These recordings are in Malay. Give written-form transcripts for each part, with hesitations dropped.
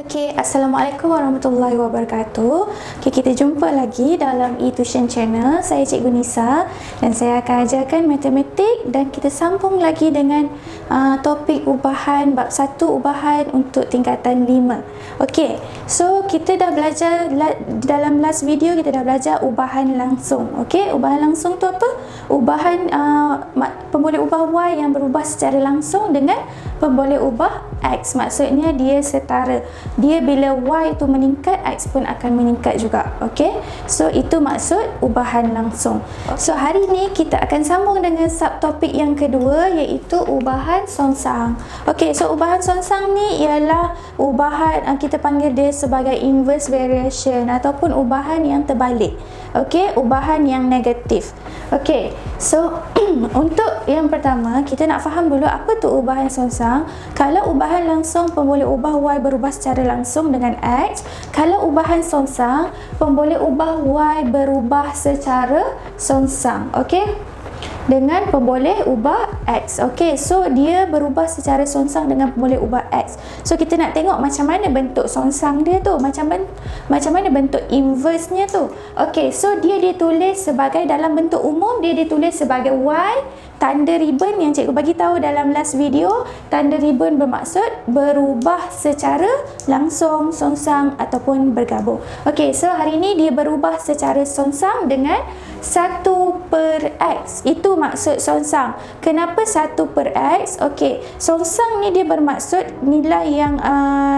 Okay, Assalamualaikum warahmatullahi wabarakatuh. Okay, kita jumpa lagi dalam eTution Channel. Saya Cikgu Nisa dan saya akan ajarkan matematik dan kita sambung lagi dengan topik ubahan bab 1 ubahan untuk tingkatan 5. Okay, so kita dah belajar dalam last video kita dah belajar ubahan langsung. Okay, ubahan langsung tu apa? Ubahan pemboleh ubah Y yang berubah secara langsung dengan pemboleh ubah X. Maksudnya dia setara. Dia bila Y itu meningkat, X pun akan meningkat juga. Okay, so itu maksud ubahan langsung. So hari ni kita akan sambung dengan subtopik yang kedua, iaitu ubahan songsang. Okay, so ubahan songsang ni ialah ubahan kita panggil dia sebagai inverse variation ataupun ubahan yang terbalik. Okay, ubahan yang negatif. Okay, so untuk yang pertama kita nak faham dulu apa tu ubahan songsang. Kalau ubahan langsung, pemboleh ubah Y berubah secara langsung dengan X. Kalau ubahan songsang, pemboleh ubah Y berubah secara songsang. Okay, dengan pemboleh ubah X. Okay, so dia berubah secara songsang dengan pemboleh ubah X. So kita nak tengok macam mana bentuk songsang dia tu, macam mana bentuk inverse-nya tu. Okay, so dia ditulis sebagai, dalam bentuk umum dia ditulis sebagai Y tanda ribbon yang cikgu bagi tahu dalam last video. Tanda ribbon bermaksud berubah secara langsung, songsang ataupun bergabung. Okay, so hari ni dia berubah secara songsang dengan 1/X. Itu maksud songsang. Kenapa 1/X? Okay, songsang ni dia bermaksud nilai yang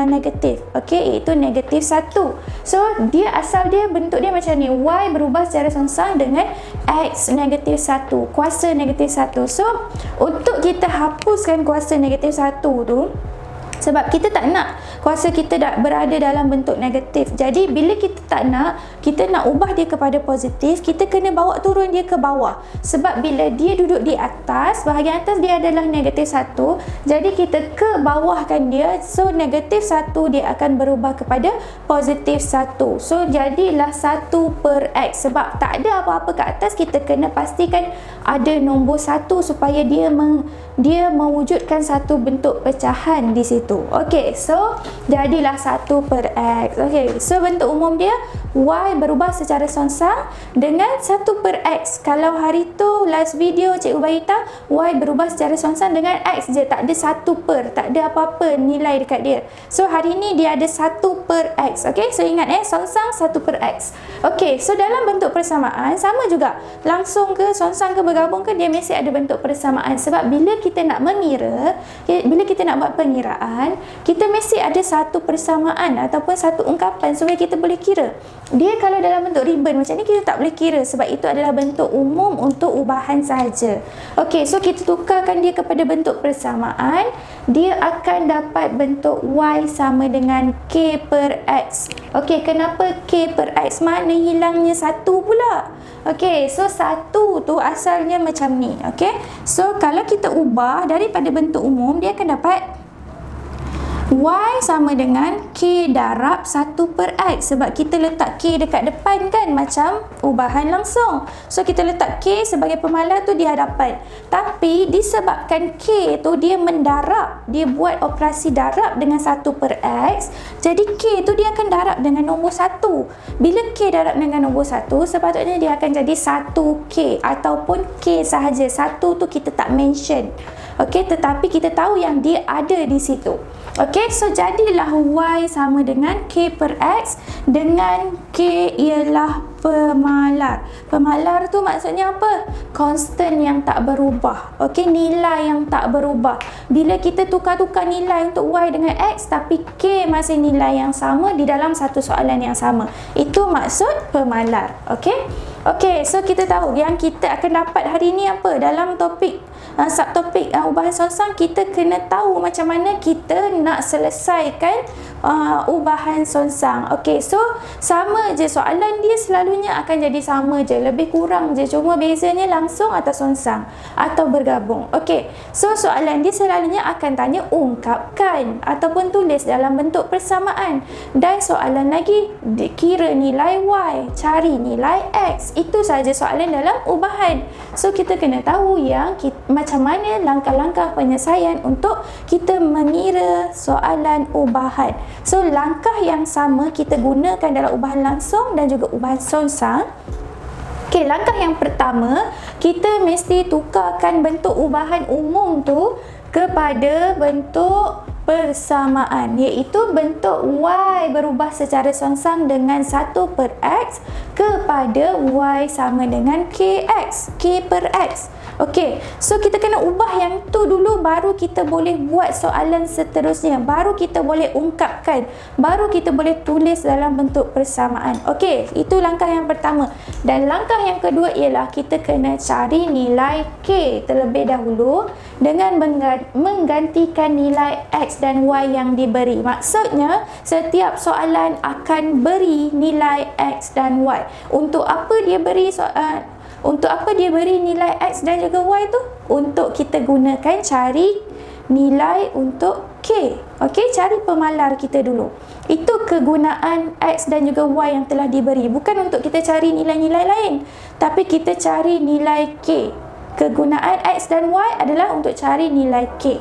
negatif. Okay, iaitu negatif 1. So dia asal dia, bentuk dia macam ni. Y berubah secara songsang dengan X negatif 1, kuasa negatif 1. So untuk kita hapuskan kuasa negatif 1 tu, sebab kita tak nak kuasa kita dah berada dalam bentuk negatif. Jadi bila kita nak ubah dia kepada positif, kita kena bawa turun dia ke bawah. Sebab bila dia duduk di atas, bahagian atas dia adalah negatif 1, jadi kita ke bawahkan dia. So negatif 1 dia akan berubah kepada positif 1. So jadilah 1/X. Sebab tak ada apa-apa ke atas, kita kena pastikan ada nombor 1 supaya dia mewujudkan satu bentuk pecahan di situ. Okey, so jadilah 1/X. Okey, so bentuk umum dia Y berubah secara songsang dengan 1/X. Kalau hari tu last video cikgu bagi tahu Y berubah secara songsang dengan X je, tak ada 1/, tak ada apa-apa nilai dekat dia. So hari ni dia ada 1/X. Okey, so ingat songsang 1/X. Okey, so dalam bentuk persamaan sama juga. Langsung ke, songsang ke, bergabung ke, dia mesti ada bentuk persamaan. Sebab bila kita nak mengira, bila kita nak buat pengiraan, kita mesti ada satu persamaan ataupun satu ungkapan supaya kita boleh kira. Dia kalau dalam bentuk ribbon macam ni, kita tak boleh kira sebab itu adalah bentuk umum untuk ubahan sahaja. Okey, so kita tukarkan dia kepada bentuk persamaan, dia akan dapat bentuk Y sama dengan K/X. Okey, kenapa K/X? Mana hilangnya 1 pula? Okey, so 1 tu asalnya macam ni. Okey, so kalau kita ubah daripada bentuk umum, dia akan dapat Y sama dengan K darab 1/X. Sebab kita letak K dekat depan kan, macam ubahan langsung. So kita letak K sebagai pemalar tu di hadapan. Tapi disebabkan K tu dia mendarab, dia buat operasi darab dengan 1/X, jadi K tu dia akan darab dengan nombor 1. Bila K darab dengan nombor 1, sepatutnya dia akan jadi 1K ataupun K sahaja. 1 tu kita tak mention. Okey, tetapi kita tahu yang dia ada di situ. Okey, so jadilah Y sama dengan K/X dengan K ialah pemalar. Pemalar tu maksudnya apa? Constant yang tak berubah. Okey, nilai yang tak berubah. Bila kita tukar-tukar nilai untuk Y dengan X tapi K masih nilai yang sama di dalam satu soalan yang sama. Itu maksud pemalar. Okey? Okey, so kita tahu yang kita akan dapat hari ni apa? Dalam topik subtopik ubahan songsang, kita kena tahu macam mana kita nak selesaikan ubahan songsang. Okey, so sama je soalan dia, selalunya akan jadi sama je, lebih kurang je, cuma bezanya langsung atau songsang atau bergabung. Okey, so soalan dia selalunya akan tanya ungkapkan ataupun tulis dalam bentuk persamaan. Dan soalan lagi, kira nilai Y, cari nilai X. Itu saja soalan dalam ubahan. So kita kena tahu yang macam mana langkah-langkah penyelesaian untuk kita mengira soalan ubahan. So langkah yang sama kita gunakan dalam ubahan langsung dan juga ubahan songsang. Okey, langkah yang pertama, kita mesti tukarkan bentuk ubahan umum tu kepada bentuk persamaan, iaitu bentuk Y berubah secara songsang dengan 1/X kepada Y sama dengan KX, K per X. Okey, so kita kena ubah yang tu dulu, baru kita boleh buat soalan seterusnya, baru kita boleh ungkapkan, baru kita boleh tulis dalam bentuk persamaan. Okey, itu langkah yang pertama. Dan langkah yang kedua ialah kita kena cari nilai K terlebih dahulu dengan menggantikan nilai X dan Y yang diberi. Maksudnya, setiap soalan akan beri nilai X dan Y. Untuk apa dia beri nilai X dan juga Y tu? Untuk kita gunakan cari nilai untuk K. Okey, cari pemalar kita dulu. Itu kegunaan X dan juga Y yang telah diberi. Bukan untuk kita cari nilai-nilai lain, tapi kita cari nilai K. Kegunaan X dan Y adalah untuk cari nilai K.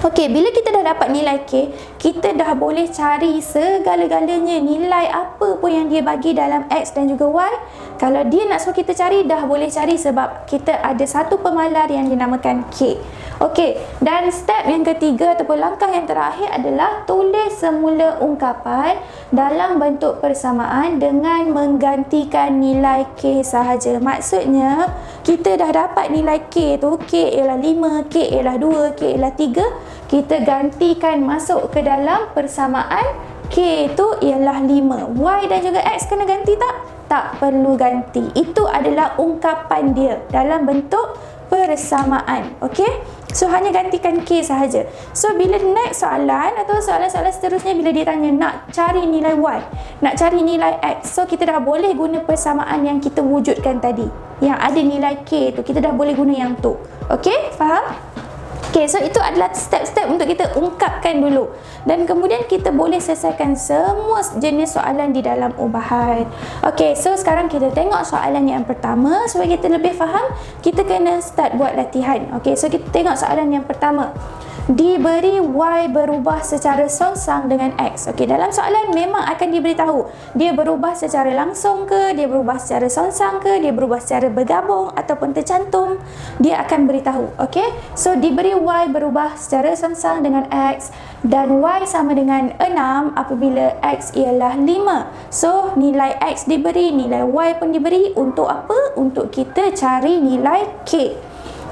Okey, bila kita dah dapat nilai K, kita dah boleh cari segala-galanya, nilai apa pun yang dia bagi dalam X dan juga Y. Kalau dia nak suruh kita cari, dah boleh cari sebab kita ada satu pemalar yang dinamakan K. Okey, dan step yang ketiga ataupun langkah yang terakhir adalah tulis semula ungkapan dalam bentuk persamaan dengan menggantikan nilai K sahaja. Maksudnya, kita dah dapat nilai K tu, K ialah 5, K ialah 2, K ialah 3. Kita gantikan masuk ke dalam persamaan, K tu ialah 5. Y dan juga X kena ganti tak? Tak perlu ganti. Itu adalah ungkapan dia dalam bentuk persamaan. Okey? So hanya gantikan K sahaja. So bila next soalan atau soalan-soalan seterusnya, bila dia tanya nak cari nilai Y, nak cari nilai X, so kita dah boleh guna persamaan yang kita wujudkan tadi, yang ada nilai K tu, kita dah boleh guna yang tu. Okey, faham? Okay, so itu adalah step-step untuk kita ungkapkan dulu. Dan kemudian kita boleh selesaikan semua jenis soalan di dalam ubahan. Okay, so sekarang kita tengok soalan yang pertama. Supaya kita lebih faham, kita kena start buat latihan. Okay, so kita tengok soalan yang pertama. Diberi Y berubah secara songsang dengan X. Okey, dalam soalan memang akan diberitahu dia berubah secara langsung ke, dia berubah secara songsang ke, dia berubah secara bergabung ataupun tercantum. Dia akan beritahu. Okey, so diberi Y berubah secara songsang dengan X dan Y sama dengan 6 apabila X ialah 5. So nilai X diberi, nilai Y pun diberi. Untuk apa? Untuk kita cari nilai K.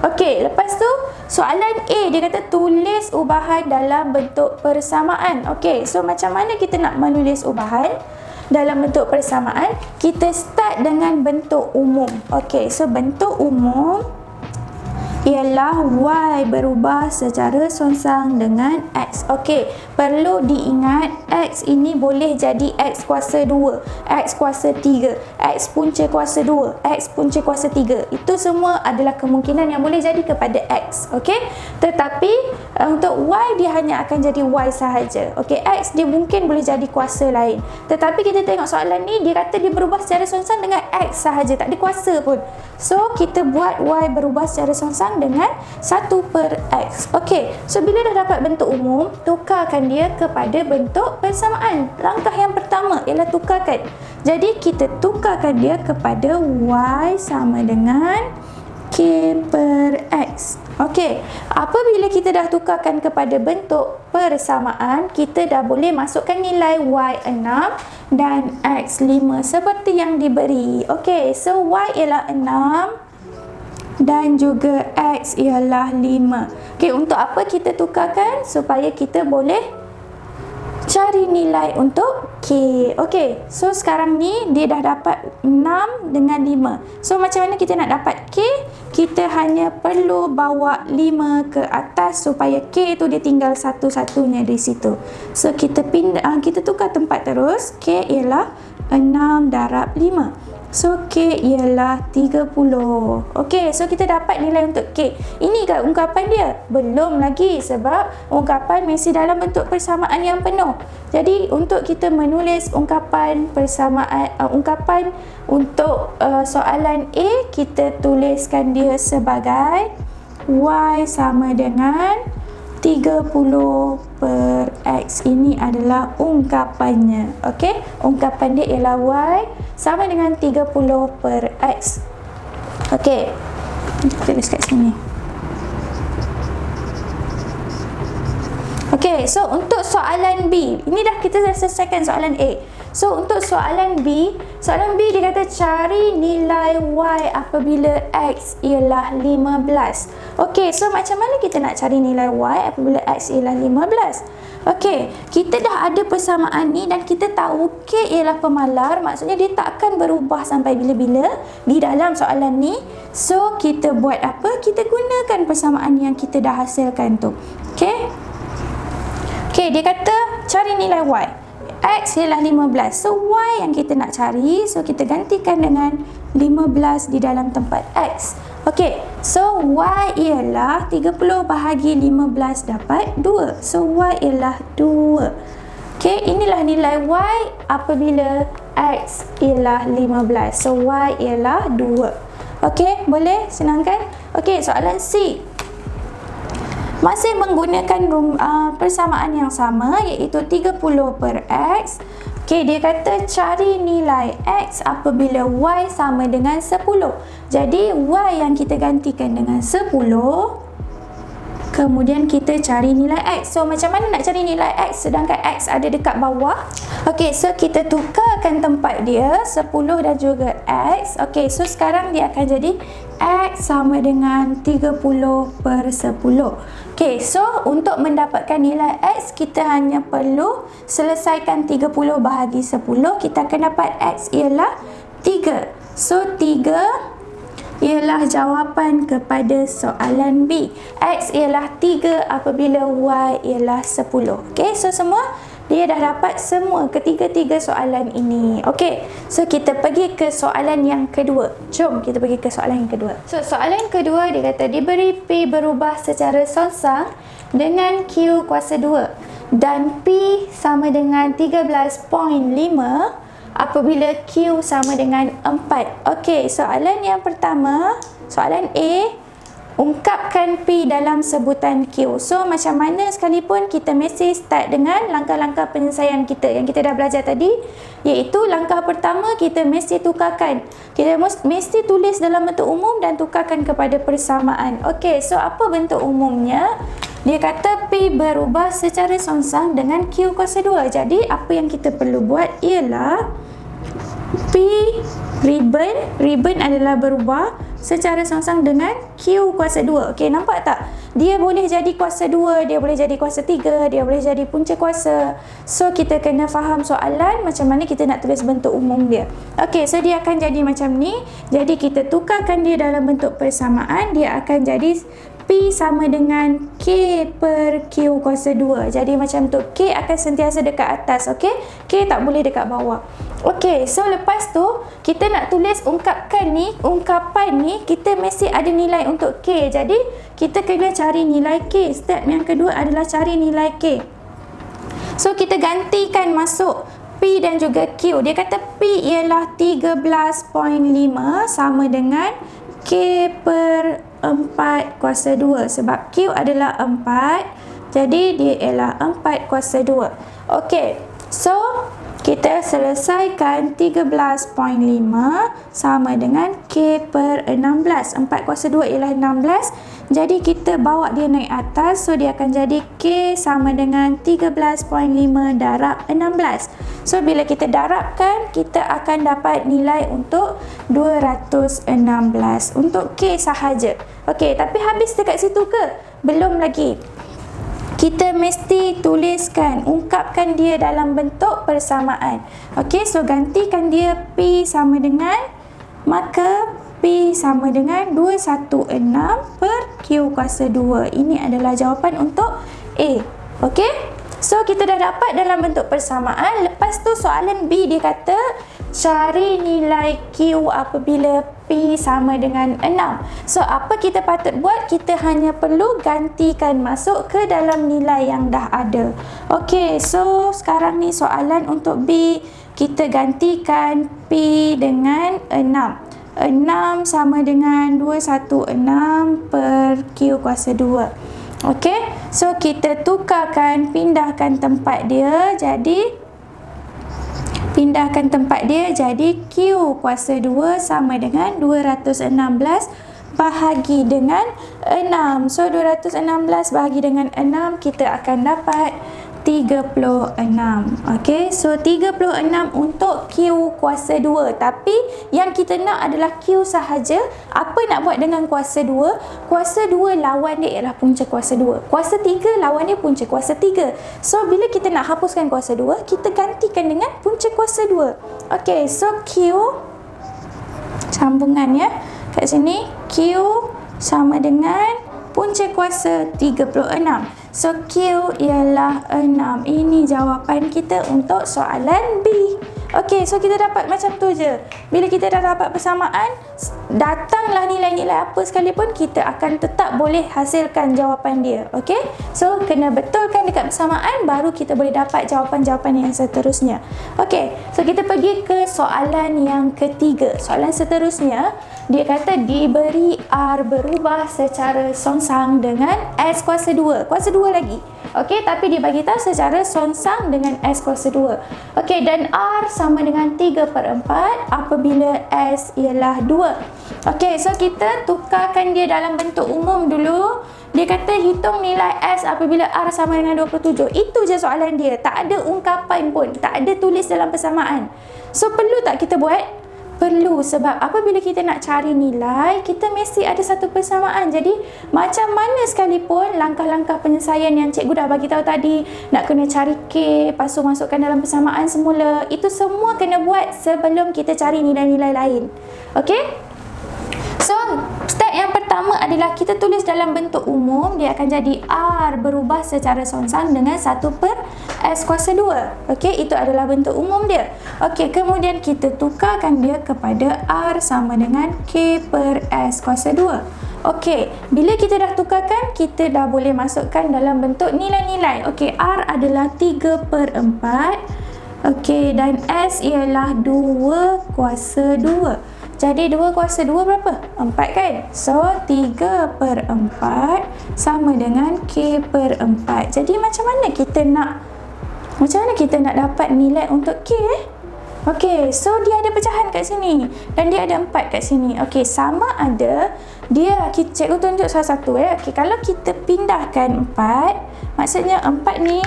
Okey, lepas tu soalan A dia kata tulis ubahan dalam bentuk persamaan. Okey, so macam mana kita nak menulis ubahan dalam bentuk persamaan? Kita start dengan bentuk umum. Okey, so bentuk umum ialah Y berubah secara songsang dengan X. Okey, perlu diingat X ini boleh jadi X kuasa 2, X kuasa 3, X punca kuasa 2, X punca kuasa 3. Itu semua adalah kemungkinan yang boleh jadi kepada X. Okey, tetapi untuk Y dia hanya akan jadi Y sahaja. Okey, X dia mungkin boleh jadi kuasa lain. Tetapi kita tengok soalan ni, dia kata dia berubah secara songsang dengan X sahaja, tak ada kuasa pun. So kita buat Y berubah secara songsang dengan 1/X. Okey, so bila dah dapat bentuk umum, tukarkan dia kepada bentuk persamaan. Langkah yang pertama ialah tukarkan. Jadi kita tukarkan dia kepada Y sama dengan K per X. Okey, apabila kita dah tukarkan kepada bentuk persamaan, kita dah boleh masukkan nilai Y 6 dan X 5 seperti yang diberi. Okey, so Y ialah 6 dan juga X ialah 5. Okey, untuk apa kita tukarkan? Supaya kita boleh cari nilai untuk K. Okey, so sekarang ni dia dah dapat 6 dengan 5. So macam mana kita nak dapat K? Kita hanya perlu bawa 5 ke atas supaya K tu dia tinggal satu-satunya di situ. So kita kita tukar tempat terus. K ialah 6 darab 5. So K ialah 30. Okey, so kita dapat nilai untuk K. Ini ke ungkapan dia? Belum lagi sebab ungkapan masih dalam bentuk persamaan yang penuh. Jadi untuk kita menulis ungkapan persamaan, ungkapan untuk soalan A, kita tuliskan dia sebagai Y sama dengan 30 per X. Ini adalah ungkapannya. Okey, ungkapan dia ialah Y sama dengan 30 per X. Okey, tulis kat sini. Okey, so untuk soalan B, ini dah kita dah selesaikan soalan A. So untuk soalan B dia kata cari nilai Y apabila X ialah 15. Okey, so macam mana kita nak cari nilai Y apabila X ialah 15? Okey, kita dah ada persamaan ni dan kita tahu K ialah pemalar, maksudnya dia tak akan berubah sampai bila-bila di dalam soalan ni. So kita buat apa? Kita gunakan persamaan yang kita dah hasilkan tu. Okey. Okey, dia kata cari nilai Y. X ialah 15. So, Y yang kita nak cari, so kita gantikan dengan 15 di dalam tempat X. Okey, so Y ialah 30 bahagi 15 dapat 2. So, Y ialah 2. Okey, inilah nilai Y apabila X ialah 15. So, Y ialah 2. Okey, boleh? Senang kan? Okey, soalan C. Masih menggunakan persamaan yang sama, iaitu 30 per X. Okey, dia kata cari nilai X apabila Y sama dengan 10. Jadi, Y yang kita gantikan dengan 10, kemudian kita cari nilai X. So, macam mana nak cari nilai X sedangkan X ada dekat bawah? Okey, so kita tukarkan tempat dia, 10 dan juga X. Okey, so sekarang dia akan jadi X sama dengan 30 per 10. Okey, so untuk mendapatkan nilai X, kita hanya perlu selesaikan 30 bahagi 10. Kita akan dapat X ialah 3. So, 3 ialah jawapan kepada soalan B. X ialah 3 apabila Y ialah 10. Okey, so semua dia dah dapat semua ketiga-tiga soalan ini. Okey, so kita pergi ke soalan yang kedua. Jom kita pergi ke soalan yang kedua. So soalan kedua dia kata diberi P berubah secara songsang dengan Q kuasa 2 dan P sama dengan 13.5 apabila Q sama dengan 4. Okey, soalan yang pertama, soalan A, ungkapkan P dalam sebutan Q. So, macam mana sekalipun kita mesti start dengan langkah-langkah penyelesaian kita yang kita dah belajar tadi, iaitu langkah pertama kita mesti tukarkan. Kita mesti tulis dalam bentuk umum dan tukarkan kepada persamaan. Okey, so apa bentuk umumnya? Dia kata P berubah secara songsang dengan Q kuasa 2. Jadi, apa yang kita perlu buat ialah P ribbon adalah berubah secara songsang dengan Q kuasa 2. Okey, nampak tak? Dia boleh jadi kuasa 2, dia boleh jadi kuasa 3, dia boleh jadi punca kuasa. So, kita kena faham soalan macam mana kita nak tulis bentuk umum dia. Okey, so dia akan jadi macam ni. Jadi, kita tukarkan dia dalam bentuk persamaan. Dia akan jadi P sama dengan K per Q kuasa 2. Jadi, macam tu. K akan sentiasa dekat atas. Okey, K tak boleh dekat bawah. Okey, so lepas tu kita nak tulis ungkapan ni kita mesti ada nilai untuk K. Jadi kita kena cari nilai K. Step yang kedua adalah cari nilai K. So kita gantikan masuk P dan juga Q. Dia kata P ialah 13.5 sama dengan K per 4 kuasa 2 sebab Q adalah 4. Jadi dia ialah 4 kuasa 2. Okey, so kita selesaikan 13.5 sama dengan K per 16. 4 kuasa 2 ialah 16. Jadi kita bawa dia naik atas. So dia akan jadi K sama dengan 13.5 darab 16. So bila kita darabkan, kita akan dapat nilai untuk 216 untuk K sahaja. Okey, tapi habis dekat situ ke? Belum lagi. Kita mesti tuliskan, ungkapkan dia dalam bentuk persamaan. Okey, so gantikan dia P sama dengan, maka P sama dengan 216 per Q kuasa 2. Ini adalah jawapan untuk A. Okey, so kita dah dapat dalam bentuk persamaan. Lepas tu soalan B dia kata cari nilai Q apabila P sama dengan 6. So, apa kita patut buat? Kita hanya perlu gantikan masuk ke dalam nilai yang dah ada. Okey, so sekarang ni soalan untuk B. Kita gantikan P dengan 6. 6 sama dengan 216 per Q kuasa 2. Okey, so kita tukarkan, pindahkan tempat dia jadi Q kuasa 2 sama dengan 216 bahagi dengan 6. So 216 bahagi dengan 6, kita akan dapat 36. Okey, so 36 untuk Q kuasa 2. Tapi yang kita nak adalah Q sahaja. Apa nak buat dengan kuasa 2? Kuasa 2 lawan dia ialah punca kuasa 2. Kuasa 3 lawan dia punca kuasa 3. So bila kita nak hapuskan kuasa 2, kita gantikan dengan punca kuasa 2. Okey, so Q sambungan ya. Kat sini Q sama dengan punca kuasa 36. So Q ialah 6. Ini jawapan kita untuk soalan B. Okey, so kita dapat macam tu je. Bila kita dah dapat persamaan, datanglah nilai-nilai apa sekalipun, kita akan tetap boleh hasilkan jawapan dia. Okey, so kena betulkan dekat persamaan, baru kita boleh dapat jawapan-jawapan yang seterusnya. Okey, so kita pergi ke soalan yang ketiga. Soalan seterusnya, dia kata diberi R berubah secara songsang dengan S kuasa 2. Kuasa 2 lagi. Okey, tapi dia bagi tahu secara songsang dengan S kuasa 2. Okey, dan R sama dengan 3/4 apabila S ialah 2. Okey, so kita tukarkan dia dalam bentuk umum dulu. Dia kata hitung nilai S apabila R sama dengan 27. Itu je soalan dia. Tak ada ungkapan pun. Tak ada tulis dalam persamaan. So, perlu tak kita buat? Perlu, sebab apabila kita nak cari nilai, kita mesti ada satu persamaan. Jadi macam mana sekalipun langkah-langkah penyelesaian yang cikgu dah bagi tahu tadi, nak kena cari K, lepas tu masukkan dalam persamaan semula, itu semua kena buat sebelum kita cari nilai-nilai lain. Okey? So, step yang pertama adalah kita tulis dalam bentuk umum. Dia akan jadi R berubah secara songsang dengan 1/S kuasa 2. Okey, itu adalah bentuk umum dia. Okey, kemudian kita tukarkan dia kepada R sama dengan K/S kuasa 2. Okey, bila kita dah tukarkan, kita dah boleh masukkan dalam bentuk nilai-nilai. Okey, R adalah 3/4. Okey, dan S ialah 2 kuasa 2. Jadi 2 kuasa 2 berapa? 4 kan? So 3/4 sama dengan K/4. Jadi macam mana kita nak dapat nilai untuk K? Okey, so dia ada pecahan kat sini dan dia ada 4 kat sini. Okey, sama ada dia, cikgu tunjuk salah satu Okey, kalau kita pindahkan 4, maksudnya 4 ni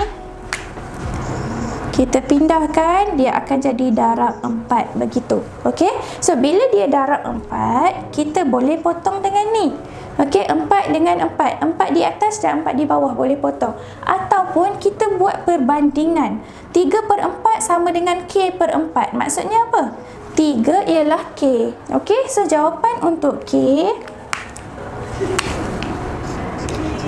kita pindahkan, dia akan jadi darab 4 begitu. Okey, so bila dia darab 4, kita boleh potong dengan ni. Okey, 4 dengan 4, 4 di atas dan 4 di bawah boleh potong. Ataupun kita buat perbandingan, 3/4 sama dengan K/4. Maksudnya apa? 3 ialah K. Okey, so jawapan untuk K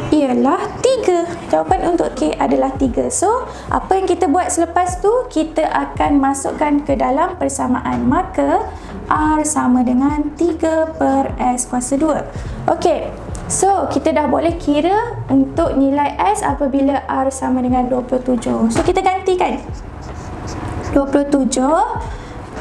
ialah 3. Jawapan untuk K adalah 3. So, apa yang kita buat selepas tu, kita akan masukkan ke dalam persamaan. Maka, R sama dengan 3/S kuasa 2. Okey, so kita dah boleh kira untuk nilai S apabila R sama dengan 27. So, kita gantikan. 27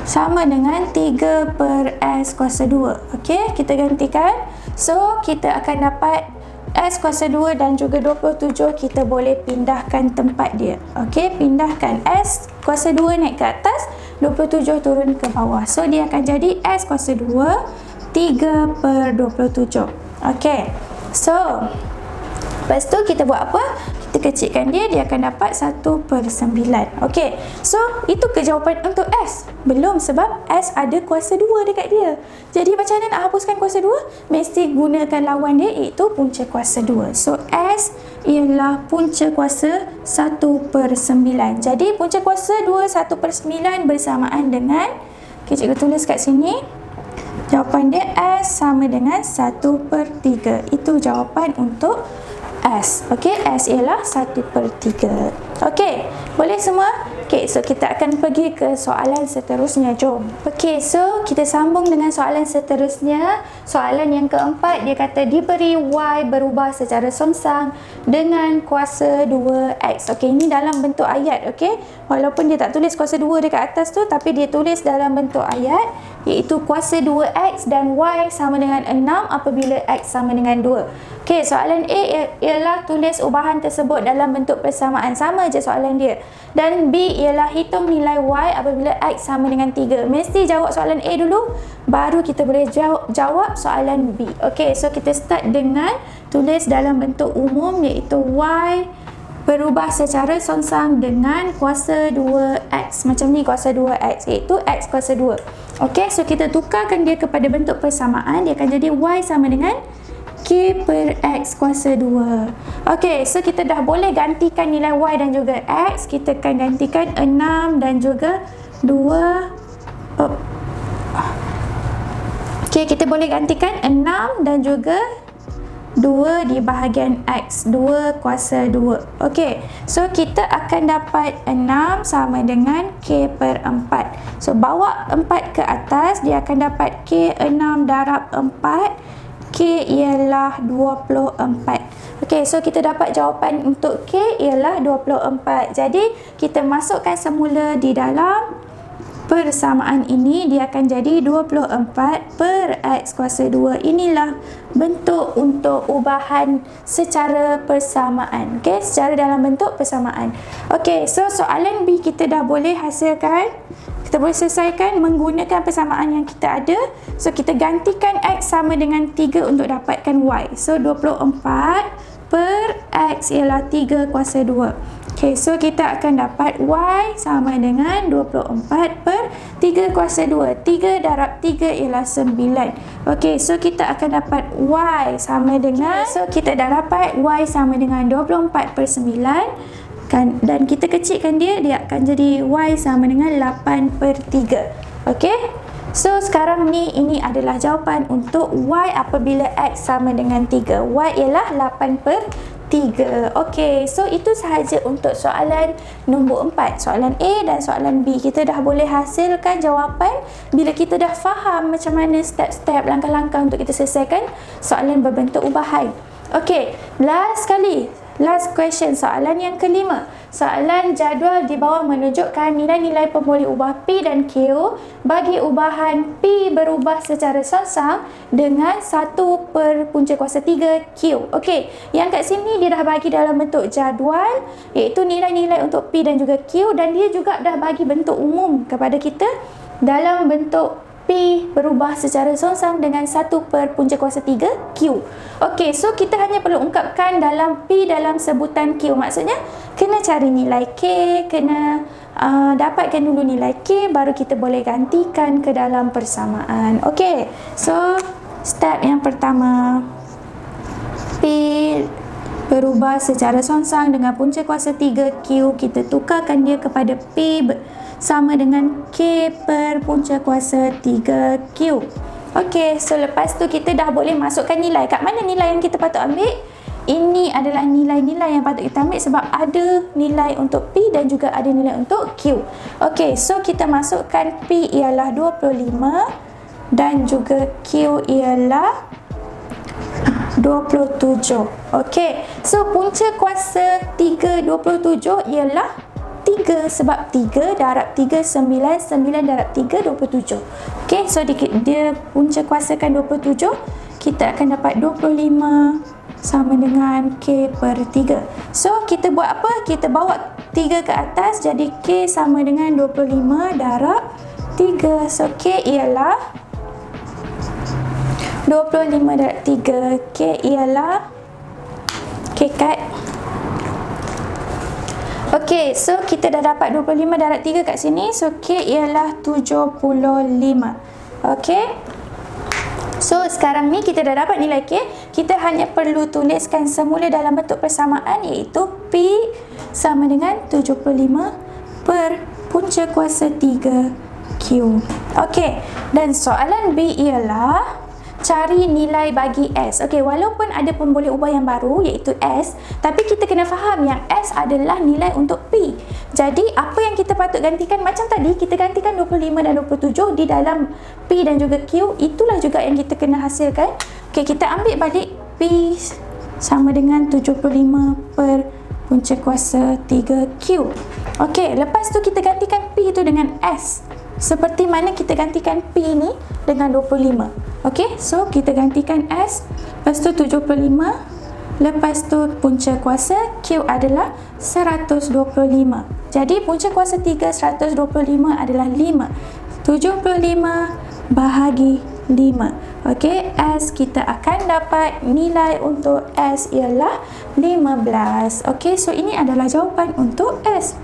sama dengan 3/S kuasa 2. Okey, kita gantikan. So, kita akan dapat S kuasa 2 dan juga 27, kita boleh pindahkan tempat dia. Okey, pindahkan S kuasa 2 naik ke atas, 27 turun ke bawah. So, dia akan jadi S kuasa 2, 3/27. Okey, so lepas tu kita buat apa? Kita kecilkan dia, dia akan dapat 1/9. Okey, so itu ke jawapan untuk S. Belum, sebab S ada kuasa 2 dekat dia. Jadi macam mana nak hapuskan kuasa 2? Mesti gunakan lawan dia, iaitu punca kuasa 2. So S ialah punca kuasa 1/9. Jadi punca kuasa 2 1/9 bersamaan dengan, cikgu tulis kat sini, jawapan dia S sama dengan 1/3. Itu jawapan untuk S. Okey, S ialah 1/3. Okey, boleh semua? Okey, so kita akan pergi ke soalan seterusnya. Jom. Okey, so kita sambung dengan soalan seterusnya. Soalan yang keempat, dia kata diberi Y berubah secara songsang dengan kuasa 2X. Okey, ini dalam bentuk ayat. Okey, walaupun dia tak tulis kuasa 2 dekat atas tu, tapi dia tulis dalam bentuk ayat. iaitu kuasa 2x dan y sama dengan 6 apabila x sama dengan 2. Okey, soalan A ialah tulis ubahan tersebut dalam bentuk persamaan. Sama je soalan dia. Dan B ialah hitung nilai y apabila x sama dengan 3. Mesti jawab soalan A dulu, baru kita boleh jawab soalan B. Okey, so kita start dengan tulis dalam bentuk umum iaitu y berubah secara songsang dengan kuasa 2x. Macam ni kuasa 2x iaitu x kuasa 2. Okey, so kita tukarkan dia kepada bentuk persamaan. Dia akan jadi y sama dengan K per X kuasa 2. Okey, so kita dah boleh gantikan nilai Y dan juga X. Kita akan gantikan 6 dan juga 2. Okey, kita boleh gantikan 6 dan juga 2 di bahagian X. 2 kuasa 2. Okey, so kita akan dapat 6 sama dengan K per 4. So, bawa 4 ke atas, dia akan dapat K 6 darab 4. K ialah 24. Okey, so kita dapat jawapan untuk K ialah 24. Jadi, kita masukkan semula di dalam persamaan ini. Dia akan jadi 24 per X kuasa 2. Inilah bentuk untuk ubahan secara persamaan. Okey, secara dalam bentuk persamaan. Okey, so soalan B kita dah boleh hasilkan. Kita boleh selesaikan menggunakan persamaan yang kita ada. So, kita gantikan X sama dengan 3 untuk dapatkan Y. So, 24 per X ialah 3 kuasa 2. Okay, so kita akan dapat Y sama dengan 24 per 3 kuasa 2. 3 darab 3 ialah 9. Okay, so kita akan dapat Y sama dengan, so kita dah dapat Y sama dengan 24 per 9. Dan kita kecilkan dia akan jadi Y sama dengan 8 per 3. Okey, so sekarang ni ini adalah jawapan untuk Y apabila X sama dengan 3. Y ialah 8 per 3. Okey, so itu sahaja untuk soalan nombor 4. Soalan A dan soalan B kita dah boleh hasilkan jawapan bila kita dah faham macam mana step-step, langkah-langkah untuk kita selesaikan soalan berbentuk ubahan. Okey, last question, soalan yang kelima. Soalan jadual di bawah menunjukkan nilai-nilai pemboleh ubah P dan Q bagi ubahan P berubah secara songsang dengan 1 per punca kuasa 3 Q. Okey, yang kat sini dia dah bagi dalam bentuk jadual iaitu nilai-nilai untuk P dan juga Q, dan dia juga dah bagi bentuk umum kepada kita dalam bentuk P berubah secara songsang dengan 1 per punca kuasa 3 Q. Okey, so kita hanya perlu ungkapkan dalam P dalam sebutan Q. Maksudnya, kena cari nilai K, kena dapatkan dulu nilai K, baru kita boleh gantikan ke dalam persamaan. Okey, so step yang pertama, P berubah secara songsang dengan punca kuasa 3 Q. Kita tukarkan dia kepada P sama dengan K per punca kuasa 3Q. Okey, so lepas tu kita dah boleh masukkan nilai. Kat mana nilai yang kita patut ambil? Ini adalah nilai-nilai yang patut kita ambil sebab ada nilai untuk P dan juga ada nilai untuk Q. Okey, so kita masukkan P ialah 25 dan juga Q ialah 27. Okey, so punca kuasa 3 27 ialah 3 sebab 3 darab 3 9, 9 darab 3 27. Okey, so dia punca kuasakan 27, kita akan dapat 25 sama dengan K per 3. So kita buat apa? Kita bawa 3 ke atas, jadi K sama dengan 25 darab 3. So K ialah 25 darab 3. K ialah K kat. Okey, so kita dah dapat 25 darab 3 kat sini. So K ialah 75. Okey, so sekarang ni kita dah dapat nilai K. Kita hanya perlu tuliskan semula dalam bentuk persamaan iaitu P sama dengan 75 per punca kuasa 3 Q. Okey, dan soalan B ialah cari nilai bagi S. Okey, walaupun ada pemboleh ubah yang baru iaitu S, tapi kita kena faham yang S adalah nilai untuk P. Jadi, apa yang kita patut gantikan? Macam tadi, kita gantikan 25 dan 27 di dalam P dan juga Q. Itulah juga yang kita kena hasilkan. Okey, kita ambil balik P sama dengan 75 per punca kuasa 3Q. Okey, lepas tu kita gantikan P itu dengan S. seperti mana kita gantikan P ni dengan 25. Okey, so kita gantikan S, lepas tu 75, lepas tu punca kuasa Q adalah 125. Jadi punca kuasa 3 125 adalah 5. 75 bahagi 5. Okey, S kita akan dapat nilai untuk S ialah 15. Okey, so ini adalah jawapan untuk S.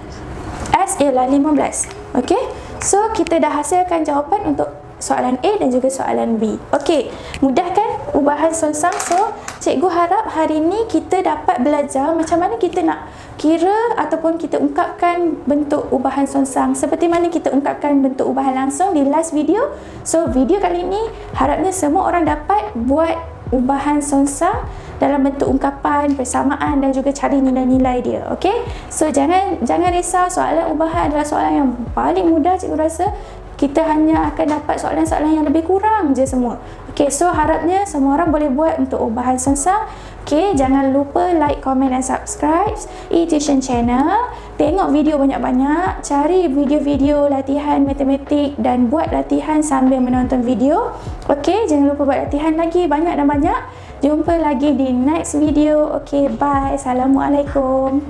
S ialah 15. Okey, so kita dah hasilkan jawapan untuk soalan A dan juga soalan B. Okey, mudah kan ubahan sonsang? So, cikgu harap hari ni kita dapat belajar macam mana kita nak kira ataupun kita ungkapkan bentuk ubahan sonsang seperti mana kita ungkapkan bentuk ubahan langsung di last video. So, video kali ni harapnya semua orang dapat buat ubahan sonsang dalam bentuk ungkapan, persamaan dan juga cari nilai-nilai dia. Okey? So, jangan risau, soalan ubahan adalah soalan yang paling mudah cikgu rasa. Kita hanya akan dapat soalan-soalan yang lebih kurang je semua. Okey, so harapnya semua orang boleh buat untuk ubahan sonsang. Okey, jangan lupa like, komen dan subscribe e-tuition channel. Tengok video banyak-banyak, cari video-video latihan matematik dan buat latihan sambil menonton video. Okey, jangan lupa buat latihan lagi banyak dan banyak. Jumpa lagi di next video. Okey, bye. Assalamualaikum.